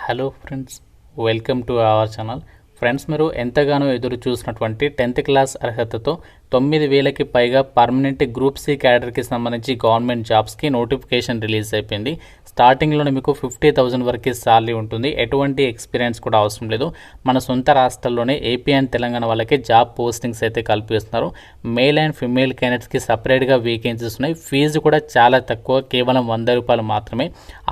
Hello friends, welcome to our channel. Friends, మీరు ఎంతగానో ఎదురు చూసినటువంటి 10th క్లాస్ అర్హతతో 9,000కి పైగా పర్మనెంట్ గ్రూప్ సి క్యాడర్కి సంబంధించి గవర్నమెంట్ జాబ్స్కి నోటిఫికేషన్ రిలీజ్ అయిపోయింది. స్టార్టింగ్లోనే మీకు 50,000 వరకు శాలరీ ఉంటుంది. ఎటువంటి ఎక్స్పీరియన్స్ కూడా అవసరం లేదు. మన సొంత రాష్ట్రాల్లోనే ఏపీ అండ్ తెలంగాణ వాళ్ళకి జాబ్ పోస్టింగ్స్ అయితే కల్పిస్తున్నారు. మేల్ అండ్ ఫిమేల్ క్యాండిడేట్స్కి సపరేట్గా వేకెన్సీస్ ఉన్నాయి. ఫీజు కూడా చాలా తక్కువ, కేవలం 100 రూపాయలు మాత్రమే.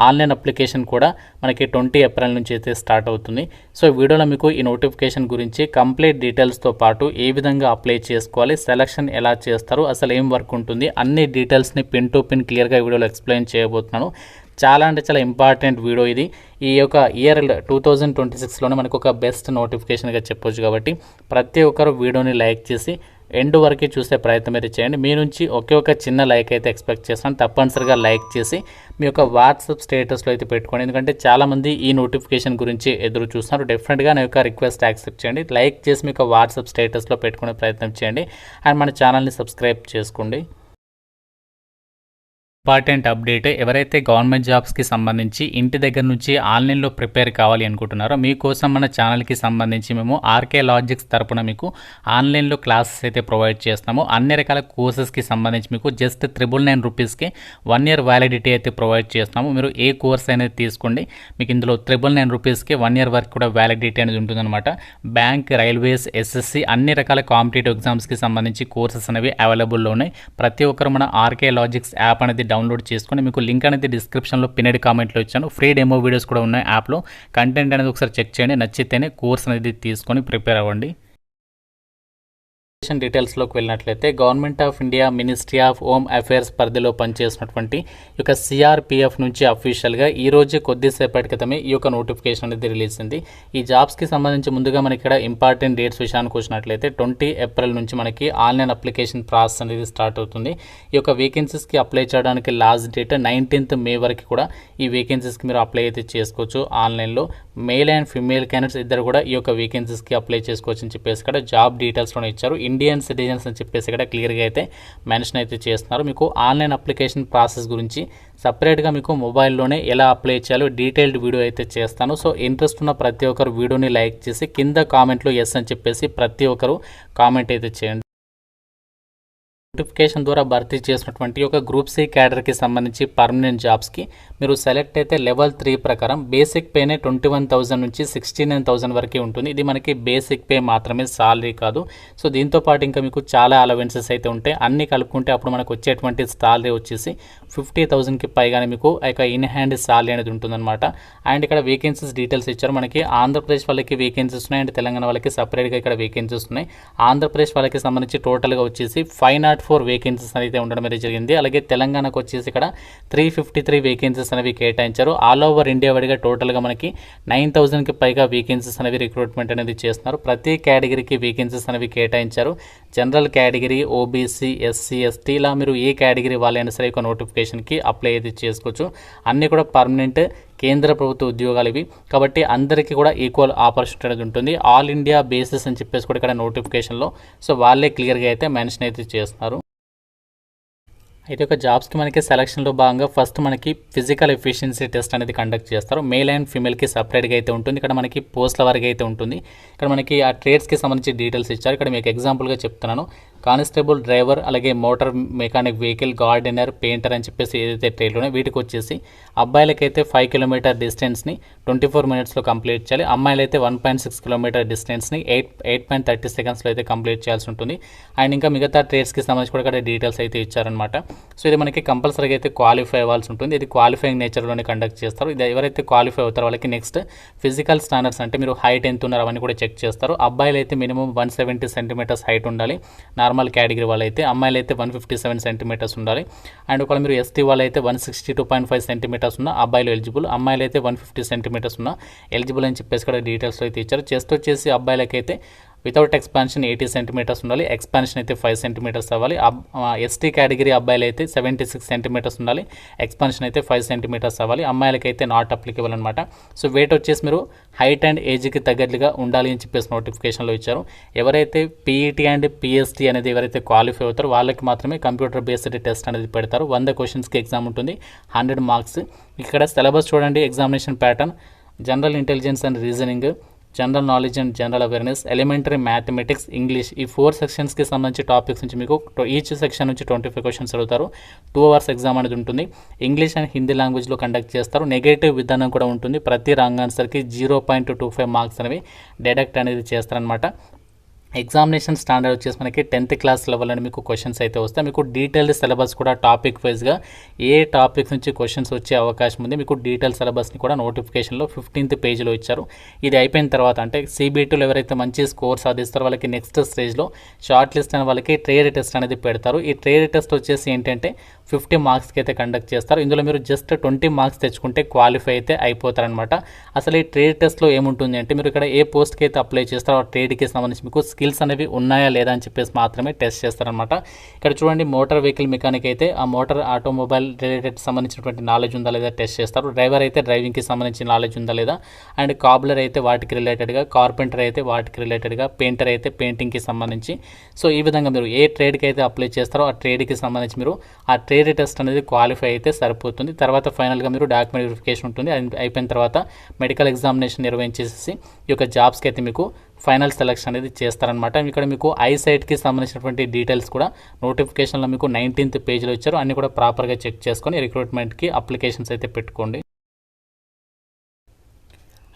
ఆన్లైన్ అప్లికేషన్ కూడా మనకి 20 ఏప్రిల్ నుంచి అయితే స్టార్ట్ అవుతుంది. సో వీడియోలో మీకు ఈ నోటిఫికేషన్ గురించి కంప్లీట్ డీటెయిల్స్తో పాటు ఏ విధంగా అప్లై చేసుకోవాలి, సెలక్షన్ ఎలా చేస్తారు, అసలు ఏం వర్క్ ఉంటుంది, అన్ని డీటెయిల్స్ని పిన్ టు పిన్ క్లియర్గా వీడియోలో ఎక్స్ప్లెయిన్ చేయబోతున్నాను. చాలా అంటే చాలా ఇంపార్టెంట్ వీడియో ఇది. ఈ యొక్క ఇయర్ 2026లోనే మనకు ఒక బెస్ట్ నోటిఫికేషన్గా చెప్పొచ్చు. కాబట్టి ప్రతి ఒక్కరు వీడియోని లైక్ చేసి ఎండ్ వరకు చూసే ప్రయత్నం అయితే చేయండి. మీ నుంచి ఒకే ఒక చిన్న లైక్ అయితే ఎక్స్పెక్ట్ చేస్తాను. తప్పనిసరిగా లైక్ చేసి మీ యొక్క వాట్సాప్ స్టేటస్లో అయితే పెట్టుకోండి. ఎందుకంటే చాలామంది ఈ నోటిఫికేషన్ గురించి ఎదురు చూస్తున్నారు. డెఫినెట్గా నా యొక్క రిక్వెస్ట్ యాక్సెప్ట్ చేయండి. లైక్ చేసి మీ యొక్క వాట్సాప్ స్టేటస్లో పెట్టుకునే ప్రయత్నం చేయండి. అండ్ మన ఛానల్ని సబ్స్క్రైబ్ చేసుకోండి. ఇంపార్టెంట్ అప్డేట్, ఎవరైతే గవర్నమెంట్ జాబ్స్కి సంబంధించి ఇంటి దగ్గర నుంచి ఆన్లైన్లో ప్రిపేర్ కావాలి అనుకుంటున్నారో మీకోసం మన ఛానల్కి సంబంధించి మేము ఆర్కే లాజిక్స్ తరపున మీకు ఆన్లైన్లో క్లాసెస్ అయితే ప్రొవైడ్ చేస్తాము. అన్ని రకాల కోర్సెస్కి సంబంధించి మీకు జస్ట్ 999 రూపీస్కి 1 ఇయర్ వ్యాలిడిటీ అయితే ప్రొవైడ్ చేస్తాము. మీరు ఏ కోర్స్ అనేది తీసుకోండి, మీకు ఇందులో 999 రూపీస్కి 1 ఇయర్ వరకు కూడా వ్యాలిడిటీ అనేది ఉంటుందన్నమాట. బ్యాంక్, రైల్వేస్, ఎస్ఎస్సి అన్ని రకాల కాంపిటేటివ్ ఎగ్జామ్స్కి సంబంధించి కోర్సెస్ అనేవి అవైలబుల్లో ఉన్నాయి. ప్రతి ఒక్కరు మన ఆర్కే లాజిక్స్ యాప్ అనేది డౌన్లోడ్ చేసుకొని, మీకు లింక్ అనేది డిస్క్రిప్షన్లో పిన్నెడ్ కామెంట్లో ఇచ్చాను. ఫ్రీ డెమో వీడియోస్ కూడా ఉన్నాయి యాప్లో. కంటెంట్ అనేది ఒకసారి చెక్ చేయండి, నచ్చితేనే కోర్స్ అనేది తీసుకొని ప్రిపేర్ అవ్వండి. డీటెయిల్స్లోకి వెళ్ళినట్లయితే government of India ministry of home affairs పరిధిలో పనిచేసినటువంటి ఈ యొక్క సిఆర్పిఎఫ్ నుంచి అఫీషియల్గా ఈ రోజు కొద్దిసేపటి క్రితమే ఈ యొక్క నోటిఫికేషన్ అనేది రిలీజ్ అయింది. ఈ జాబ్స్కి సంబంధించి ముందుగా మనకి ఇక్కడ ఇంపార్టెంట్ డేట్స్ విషయానికి వచ్చినట్లయితే 20 ఏప్రిల్ నుంచి మనకి ఆన్లైన్ అప్లికేషన్ ప్రాసెస్ అనేది స్టార్ట్ అవుతుంది. ఈ యొక్క వేకెన్సీస్కి అప్లై చేయడానికి లాస్ట్ డేట్ 19th మే వరకు కూడా ఈ వేకెన్సీస్కి మీరు అప్లై అయితే చేసుకోవచ్చు ఆన్లైన్లో. మేల్ అండ్ ఫిమేల్ క్యాండిడేట్స్ ఇద్దరు కూడా ఈ యొక్క వేకెన్సీస్కి అప్లై చేసుకోవచ్చు అని చెప్పేసి ఇక్కడ జాబ్ డీటెయిల్స్లోనే ఇచ్చారు. ఇండియన్ సిటిజన్స్ అని చెప్పేసి ఇక్కడ క్లియర్గా అయితే మెన్షన్ అయితే చేస్తున్నారు. మీకు ఆన్లైన్ అప్లికేషన్ ప్రాసెస్ గురించి సపరేట్గా మీకు మొబైల్లోనే ఎలా అప్లై చేయాలో డీటెయిల్డ్ వీడియో అయితే చేస్తాను. సో ఇంట్రెస్ట్ ఉన్న ప్రతి ఒక్కరు వీడియోని లైక్ చేసి కింద కామెంట్లో ఎస్ అని చెప్పేసి ప్రతి ఒక్కరు కామెంట్ అయితే చేయండి. నోటిఫికేషన్ ద్వారా భర్తీ చేసినటువంటి ఒక గ్రూప్ సి క్యాడర్కి సంబంధించి పర్మనెంట్ జాబ్స్కి మీరు సెలెక్ట్ అయితే లెవెల్ 3 ప్రకారం బేసిక్ పేనే 21,000 నుంచి 69,000 వరకు ఉంటుంది. ఇది మనకి బేసిక్ పే మాత్రమే, సాలరీ కాదు. సో దీంతో పాటు ఇంకా మీకు చాలా అలవెన్సెస్ అయితే ఉంటాయి. అన్ని కలుపుకుంటే అప్పుడు మనకు వచ్చేటువంటి సాలరీ వచ్చేసి 50,000కి పైగానే మీకు ఇన్ హ్యాండ్ సాలరీ అనేది ఉంటుందన్నమాట. అండ్ ఇక్కడ వేకెన్సీస్ డీటెయిల్స్ ఇచ్చారు. మనకి ఆంధ్రప్రదేశ్ వాళ్ళకి వేకెన్సీస్ ఉన్నాయి అండ్ తెలంగాణ వాళ్ళకి సపరేట్గా ఇక్కడ వేకెన్సీస్ ఉన్నాయి. ఆంధ్రప్రదేశ్ వాళ్ళకి సంబంధించి టోటల్గా వచ్చేసి 504 వేకెన్సీస్ అయితే ఉండడం అనేది జరిగింది. అలాగే తెలంగాణకు వచ్చేసి ఇక్కడ 353 వేకెన్సీస్ అనేవి కేటాయించారు. ఆల్ ఓవర్ ఇండియా వాడిగా టోటల్గా మనకి 9,000కి పైగా వేకెన్సీస్ అనేవి రిక్రూట్మెంట్ అనేది చేస్తున్నారు. ప్రతి కేటగిరీకి వేకెన్సీస్ అనేవి కేటాయించారు. General category, OBC, SC, ST ఇలా మీరు ఏ కేటగిరీ వాళ్ళైనా సరే ఒక నోటిఫికేషన్కి అప్లై అయితే చేసుకోవచ్చు. అన్నీ కూడా పర్మనెంట్ కేంద్ర ప్రభుత్వ ఉద్యోగాలు ఇవి. కాబట్టి అందరికీ కూడా ఈక్వల్ ఆపర్చునిటీ అనేది ఉంటుంది. ఆల్ ఇండియా బేసిస్ అని చెప్పేసి కూడా ఇక్కడ నోటిఫికేషన్లో సో వాళ్ళే క్లియర్గా అయితే మెన్షన్ అయితే చేస్తున్నారు. అయితే ఒక జాబ్స్కి మనకి సెలక్షన్లో భాగంగా ఫస్ట్ మనకి ఫిజికల్ ఎఫిషియన్సీ టెస్ట్ అనేది కండక్ట్ చేస్తారు. మేల్ అండ్ ఫీమేల్కి సపరేట్గా అయితే ఉంటుంది. ఇక్కడ మనకి పోస్ట్ల వరకు అయితే ఉంటుంది. ఇక్కడ మనకి ఆ ట్రేడ్స్కి సంబంధించి డీటెయిల్స్ ఇచ్చారు. ఇక్కడ మీకు ఎగ్జాంపుల్గా చెప్తున్నాను. కానిస్టేబుల్, డ్రైవర్, అలాగే motor mechanic, vehicle, gardener, painter అని చెప్పేసి ఏదైతే ట్రేడ్లు ఉన్నాయో వీటికి వచ్చేసి అబ్బాయిలకైతే 5 కిలోమీటర్ డిస్టెన్స్ని 24 మినిట్స్లో కంప్లీట్ చేయాలి. అమ్మాయిలైతే 1.6 కిలోమీటర్ డిస్టెన్స్ని 8.30 సెకండ్స్లో అయితే కంప్లీట్ చేయాల్సి ఉంటుంది. అండ్ ఇంకా మిగతా ట్రేడ్స్కి సంబంధించి కూడా ఇక్కడ డీటెయిల్స్ అయితే ఇచ్చారనమాట. సో ఇది మనకి కంపల్సరీగా అయితే క్వాలిఫై అవ్వాల్సి ఉంటుంది. ఇది క్వాలిఫైయింగ్ నేచర్లోనే కండక్ట్ చేస్తారు. ఇది ఎవరైతే క్వాలిఫై అవుతారో వాళ్ళకి నెక్స్ట్ ఫిజికల్ స్టాండర్డ్స్ అంటే మీరు హైట్ ఎంత ఉన్నారు అవన్నీ కూడా చెక్ చేస్తారు. అబ్బాయిలు అయితే మినిమం 170 సెంటీమీటర్స్ హైట్ ఉండాలి నార్మల్ కేటగిరీ వాళ్ళైతే. అమ్మాయిలు అయితే 157 సెంటీమీటర్స్ ఉండాలి. అండ్ ఒకవేళ మీరు ఎస్టీ వాళ్ళైతే 162.5 సెంటీమీటర్స్ ఉన్న అబ్బాయిలు ఎలిజిబుల్, అమ్మాయిలు అయితే 150 సెంటీమీటర్స్ ఉన్న ఎలిజిబుల్ అని చెప్పేసి కూడా డీటెయిల్స్ అయితే ఇచ్చారు. చెస్ట్ వచ్చేసి అబ్బాయిలకైతే వితౌట్ ఎక్స్పాన్షన్ 80 సెంటీమీటర్స్ ఉండాలి. ఎక్స్పాన్షన్ అయితే 5 సెంటీమీటర్స్ అవ్వాలి. ఎస్టీ కేటగిరీ అబ్బాయిలు అయితే 76 సెంటీమీటర్స్ ఉండాలి. ఎక్స్పాన్షన్ అయితే 5 సెంటీమీటర్స్ అవ్వాలి. అమ్మాయిలకైతే నాట్ అప్లికబుల్ అనమాట. సో వెయిట్ వచ్చేసి మీరు హైట్ అండ్ ఏజ్కి తగ్గట్లుగా ఉండాలి అని చెప్పేసి నోటిఫికేషన్లో ఇచ్చారు. ఎవరైతే పీఈటీ అండ్ పిఎస్టీ అనేది ఎవరైతే క్వాలిఫై అవుతారో వాళ్ళకి మాత్రమే కంప్యూటర్ బేస్డ్ టెస్ట్ అనేది పెడతారు. 100 క్వశ్చన్స్కి ఎగ్జామ్ ఉంటుంది, 100 మార్క్స్. ఇక్కడ సిలబస్ చూడండి, examination pattern general intelligence and reasoning, general knowledge and general awareness, elementary mathematics, English. ఈ 4 సెక్షన్స్కి సంబంధించి టాపిక్స్ నుంచి మీకు ఈచ్ సెక్షన్ నుంచి 25 క్వశ్చన్స్ అడుగుతారు. 2 hours ఎగ్జామ్ అనేది ఉంటుంది. ఇంగ్లీష్ అండ్ హిందీ లాంగ్వేజ్లో కండక్ట్ చేస్తారు. నెగటివ్ విధానం కూడా ఉంటుంది. ప్రతి రాంగ్ ఆన్సర్కి 0.25 మార్క్స్ అనేవి డిడక్ట్ అనేది చేస్తారనమాట. ఎగ్జామినేషన్ స్టాండర్డ్ వచ్చేసి మనకి 10th క్లాస్ లెవెల్ అని మీకు క్వశ్చన్స్ అయితే వస్తాయి. మీకు డీటెయిల్డ్ సిలబస్ కూడా టాపిక్ వైజ్గా ఏ టాపిక్ నుంచి క్వశ్చన్స్ వచ్చే అవకాశం ఉంది, మీకు డీటెయిల్ సిలబస్ని కూడా నోటిఫికేషన్లో 15th పేజ్లో ఇచ్చారు. ఇది అయిపోయిన తర్వాత అంటే CBTలో ఎవరైతే మంచి స్కోర్ సాధిస్తారో వాళ్ళకి నెక్స్ట్ స్టేజ్లో షార్ట్ లిస్ట్ అనే వాళ్ళకి ట్రేడ్ టెస్ట్ అనేది పెడతారు. ఈ ట్రేడ్ టెస్ట్ వచ్చేసి ఏంటంటే 50 మార్క్స్కి అయితే కండక్ట్ చేస్తారు. ఇందులో మీరు జస్ట్ 20 మార్క్స్ తెచ్చుకుంటే క్వాలిఫై అయితే అయిపోతారనమాట. అసలు ఈ ట్రేడ్ టెస్ట్లో ఏముంటుంది అంటే మీరు ఇక్కడ ఏ పోస్ట్కి అయితే అప్లై చేస్తారో ఆ ట్రేడ్కి సంబంధించి మీకు స్కిల్స్ అనేవి ఉన్నాయా లేదా అని చెప్పేసి మాత్రమే టెస్ట్ చేస్తారనమాట. ఇక్కడ చూడండి, మోటార్ వెహికల్ మెకానిక్ అయితే ఆ మోటార్ ఆటోమొబైల్ రిలేటెడ్ సంబంధించినటువంటి నాలెడ్జ్ ఉందా లేదా టెస్ట్ చేస్తారు. డ్రైవర్ అయితే డ్రైవింగ్కి సంబంధించిన నాలెడ్జ్ ఉందా లేదా, అండ్ కాబులర్ అయితే వాటికి రిలేటెడ్గా, కార్పెంటర్ అయితే వాటికి రిలేటెడ్గా, పెయింటర్ అయితే పెయింటింగ్కి సంబంధించి. సో ఈ విధంగా మీరు ఏ ట్రేడ్కి అయితే అప్లై చేస్తారో ఆ ట్రేడ్కి సంబంధించి మీరు ఆ ట్రేడ్ టెస్ట్ అనేది క్వాలిఫై అయితే సరిపోతుంది. తర్వాత ఫైనల్గా మీరు డాక్యుమెంట్ వెరిఫికేషన్ ఉంటుంది. అయిపోయిన తర్వాత మెడికల్ ఎగ్జామినేషన్ నిర్వహించేసి ఈ యొక్క జాబ్స్కి అయితే మీకు ఫైనల్ సెలెక్షన్ అనేది చేస్తారనమాట. ఇక్కడ మీకు ఐసైట్కి సంబంధించినటువంటి డీటెయిల్స్ కూడా నోటిఫికేషన్లో మీకు 19th పేజ్లో ఇచ్చారు. అన్ని కూడా ప్రాపర్గా చెక్ చేసుకొని రిక్రూట్మెంట్కి అప్లికేషన్స్ అయితే పెట్టుకోండి.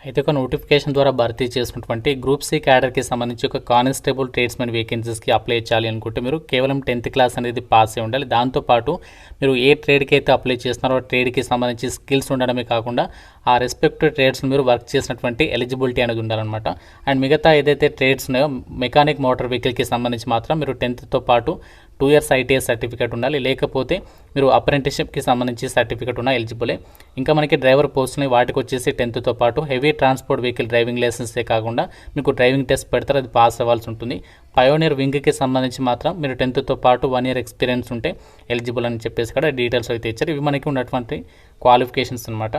అయితే ఒక నోటిఫికేషన్ ద్వారా భర్తీ చేసినటువంటి గ్రూప్ సి క్యాడర్కి సంబంధించి ఒక కానిస్టేబుల్ ట్రేడ్స్మెన్ వేకెన్సీస్కి అప్లై చేయాలి అనుకుంటే మీరు కేవలం 10th క్లాస్ అనేది పాస్ అయి ఉండాలి. దాంతోపాటు మీరు ఏ ట్రేడ్కి అయితే అప్లై చేస్తున్నారో ఆ ట్రేడ్కి సంబంధించి స్కిల్స్ ఉండడమే కాకుండా ఆ రెస్పెక్టివ్ ట్రేడ్స్ని మీరు వర్క్ చేసినటువంటి ఎలిజిబిలిటీ అనేది ఉండాలన్నమాట. అండ్ మిగతా ఏదైతే ట్రేడ్స్ ఉన్నాయో మెకానిక్ మోటార్ వెహికల్కి సంబంధించి మాత్రం మీరు 10th పాటు 2 years ITS సర్టిఫికేట్ ఉండాలి. లేకపోతే మీరు అప్రెంటిస్షిప్కి సంబంధించి సర్టిఫికేట్ ఉన్న ఎలిజిబులే. ఇంకా మనకి డ్రైవర్ పోస్టులు వాటికి వచ్చేసి 10th పాటు హెవీ ట్రాన్స్పోర్ట్ వెహికల్ డ్రైవింగ్ లైసెన్సే కాకుండా మీకు డ్రైవింగ్ టెస్ట్ పెడతారు, అది పాస్ అవ్వాల్సి ఉంటుంది. పయోనియర్ వింగ్కి సంబంధించి మాత్రం మీరు 10th పాటు 1 year ఎక్స్పీరియన్స్ ఉంటే ఎలిజిబుల్ అని చెప్పేసి కూడా డీటెయిల్స్ అయితే ఇచ్చారు. ఇవి మనకి ఉన్నటువంటి క్వాలిఫికేషన్స్ అనమాట.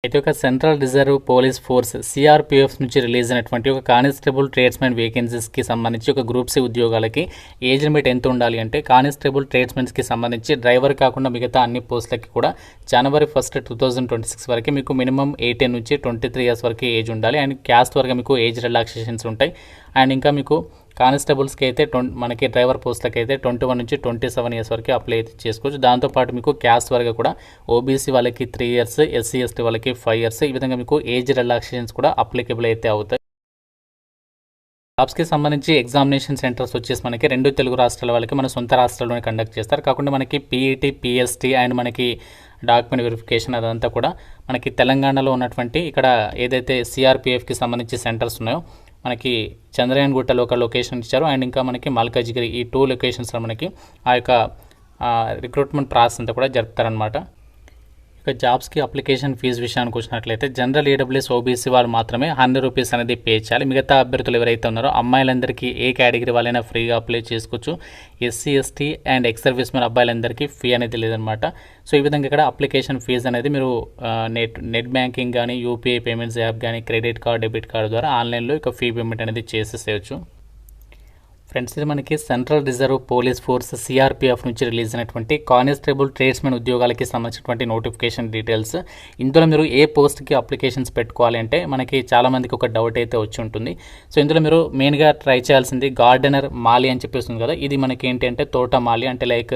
అయితే ఒక central reserve police force CRPF నుంచి రిలీజ్ అయినటువంటి ఒక కానిస్టేబుల్ ట్రేడ్స్మెన్ వేకెన్సీస్కి సంబంధించి ఒక గ్రూప్ సి ఉద్యోగాలకి ఏజ్ లిమిట్ ఎంత ఉండాలి అంటే కానిస్టేబుల్ ట్రేడ్స్మెన్స్కి సంబంధించి డ్రైవర్ కాకుండా మిగతా అన్ని పోస్టులకి కూడా January 1, 2026 వరకు మీకు మినిమం 18 నుంచి 23 years వరకు ఏజ్ ఉండాలి. అండ్ క్యాస్ట్ వరకు మీకు ఏజ్ రిలాక్సేషన్స్ ఉంటాయి. అండ్ ఇంకా మీకు కానిస్టేబుల్స్కి అయితే మనకి డ్రైవర్ పోస్టులకి అయితే 21 నుంచి 27 years వరకు అప్లై అయితే చేసుకోవచ్చు. దాంతోపాటు మీకు క్యాస్ట్ వరకు కూడా OBC వాళ్ళకి 3 years, SC ST వాళ్ళకి 5 years, ఈ విధంగా మీకు ఏజ్ రిలాక్సేషన్స్ కూడా అప్లికబుల్ అయితే అవుతాయి. జాబ్స్కి సంబంధించి ఎగ్జామినేషన్ సెంటర్స్ వచ్చేసి మనకి 2 తెలుగు రాష్ట్రాల వాళ్ళకి మన సొంత రాష్ట్రాల్లోనే కండక్ట్ చేస్తారు. కాకుండా మనకి PET, PST అండ్ మనకి డాక్యుమెంట్ వెరిఫికేషన్ అదంతా కూడా మనకి తెలంగాణలో ఉన్నటువంటి ఇక్కడ ఏదైతే CRPFకి సంబంధించి సెంటర్స్ ఉన్నాయో మనకి చంద్రయాన్గుట్ట లొకేషన్ ఇచ్చారు. అండ్ ఇంకా మనకి మల్కాజ్గిరి, ఈ 2 లొకేషన్స్లో మనకి ఆ యొక్క రిక్రూట్మెంట్ ప్రాసెస్ అంతా కూడా జరుపుతారనమాట. ఇక జాబ్స్కి అప్లికేషన్ ఫీజు విషయానికి వచ్చినట్లయితే జనరల్ EWS OBC వాళ్ళు మాత్రమే 100 రూపీస్ అనేది పే చేయాలి. మిగతా అభ్యర్థులు ఎవరైతే ఉన్నారో అమ్మాయిలందరికీ ఏ కేటగిరీ వాళ్ళైనా ఫ్రీగా అప్లై చేసుకోవచ్చు. SC ST and ex service men అబ్బాయిలందరికీ ఫీ అనేది లేదనమాట. సో ఈ విధంగా ఇక్కడ అప్లికేషన్ ఫీజు అనేది మీరు నెట్ బ్యాంకింగ్ కానీ, UPI పేమెంట్స్ యాప్ కానీ, క్రెడిట్ కార్డ్, డెబిట్ కార్డు ద్వారా ఆన్లైన్లో ఇక ఫీ పేమెంట్ అనేది చేసేసేయచ్చు. ఫ్రెండ్స్, ఇది మనకి central reserve police force CRPF నుంచి రిలీజ్ అయినటువంటి కానిస్టేబుల్ ట్రేడ్స్మెన్ ఉద్యోగాలకి సంబంధించినటువంటి నోటిఫికేషన్ డీటెయిల్స్. ఇందులో మీరు ఏ పోస్ట్కి అప్లికేషన్స్ పెట్టుకోవాలి అంటే మనకి చాలామందికి ఒక డౌట్ అయితే వచ్చి ఉంటుంది. సో ఇందులో మీరు మెయిన్గా ట్రై చేయాల్సింది గార్డెనర్ మాలి అని చెప్పేస్తుంది కదా. ఇది మనకి ఏంటంటే తోట మాలి అంటే లైక్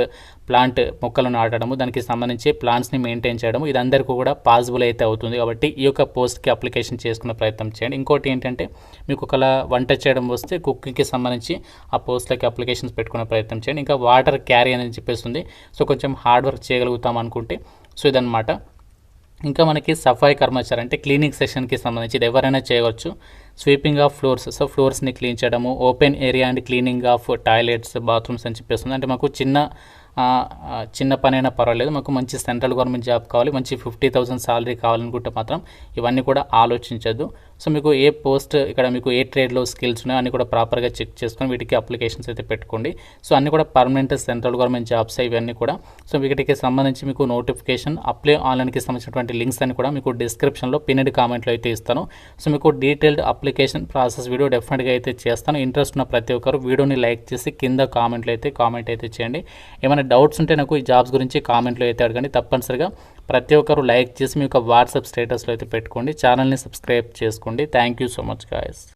ప్లాంట్ మొక్కలు నాటడము, దానికి సంబంధించి ప్లాంట్స్ని మెయింటైన్ చేయడము, ఇది అందరికీ కూడా పాసిబుల్ అయితే అవుతుంది. కాబట్టి ఈ యొక్క పోస్ట్కి అప్లికేషన్ చేసుకునే ప్రయత్నం చేయండి. ఇంకోటి ఏంటంటే మీకు ఒకలా వంట చేయడం వస్తే కుకింగ్కి సంబంధించి ఆ పోస్ట్లకి అప్లికేషన్స్ పెట్టుకునే ప్రయత్నం చేయండి. ఇంకా వాటర్ క్యారీ అని చెప్పేస్తుంది. సో కొంచెం హార్డ్ వర్క్ చేయగలుగుతాం అనుకుంటే సో ఇదనమాట. ఇంకా మనకి సఫాయి కర్మచారి అంటే క్లీనింగ్ సెక్షన్కి సంబంధించి ఇది ఎవరైనా చేయవచ్చు. స్వీపింగ్ ఆఫ్ ఫ్లోర్స్, సో ఫ్లోర్స్ని క్లీన్ చేయడము, open area and cleaning of toilets, bathrooms అని చెప్పేస్తుంది. అంటే మాకు చిన్న పని అయినా పర్వాలేదు, మాకు మంచి సెంట్రల్ గవర్నమెంట్ జాబ్ కావాలి, మంచి 50,000 సాలరీ కావాలనుకుంటే మాత్రం ఇవన్నీ కూడా ఆలోచించద్దు. సో మీకు ఏ పోస్ట్ ఇక్కడ మీకు ఏ ట్రేడ్లో స్కిల్స్ ఉన్నాయో అన్నీ కూడా ప్రాపర్గా చెక్ చేసుకొని వీటికి అప్లికేషన్స్ అయితే పెట్టుకోండి. సో అన్నీ కూడా పర్మనెంట్ సెంట్రల్ గవర్నమెంట్ జాబ్స్ ఇవన్నీ కూడా. సో వీటికి సంబంధించి మీకు నోటిఫికేషన్ అప్లై ఆన్లైన్కి సంబంధించినటువంటి లింక్స్ అన్ని కూడా మీకు డిస్క్రిప్షన్లో పిన్నెడ్ కామెంట్లో అయితే ఇస్తాను. సో మీకు డీటెయిల్డ్ అప్లికేషన్ ప్రాసెస్ వీడియో డెఫినెట్గా అయితే చేస్తాను. ఇంట్రెస్ట్ ఉన్న ప్రతి ఒక్కరు వీడియోని లైక్ చేసి కింద కామెంట్ అయితే చేయండి. ఏమైనా డౌట్స్ ఉంటే నాకు ఈ జాబ్స్ గురించి కామెంట్లో అయితే అడగండి. తప్పనిసరిగా ప్రతి ఒక్కరు లైక్ చేసి మీ యొక్క వాట్సాప్ స్టేటస్లో అయితే పెట్టుకోండి. ఛానల్ని సబ్స్క్రైబ్ చేసుకోండి. Thank you so much guys.